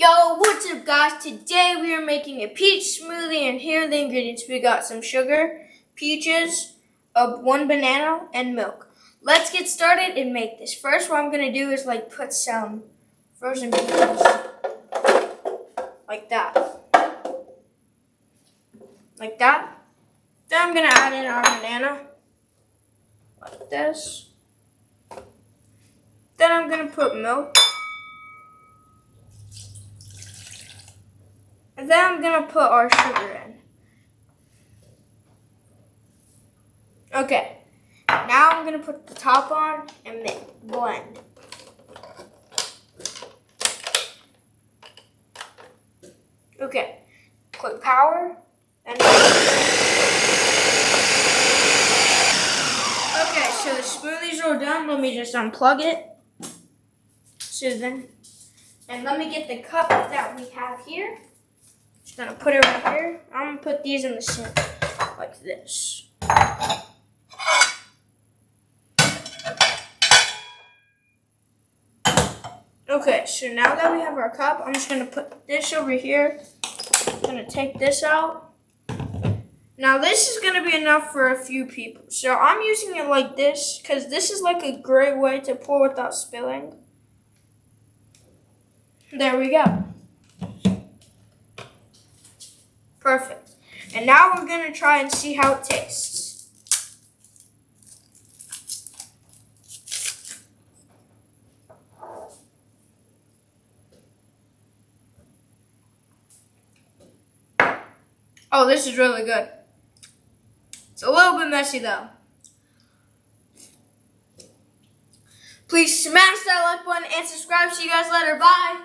Yo, what's up guys? Today we are making a peach smoothie, and here are the ingredients. We got some sugar, peaches, one banana, and milk. Let's get started and make this. First, what I'm going to do is put some frozen peaches, like that. Like that. Then I'm going to add in our banana, like this. Then I'm going to put milk. And then I'm going to put our sugar in. Okay, now I'm going to put the top on and blend. Okay, click power. And okay, so the smoothies are done. Let me just unplug it. And let me get the cup that we have here. Just gonna put it right here. I'm gonna put these in the sink like this. Okay, so now that we have our cup, I'm just gonna put this over here. I'm gonna take this out. Now this is gonna be enough for a few people. So I'm using it like this because this is like a great way to pour without spilling. There we go. Perfect. And now we're going to try and see how it tastes. Oh, this is really good. It's a little bit messy though. Please smash that like button and subscribe. See you guys later. Bye.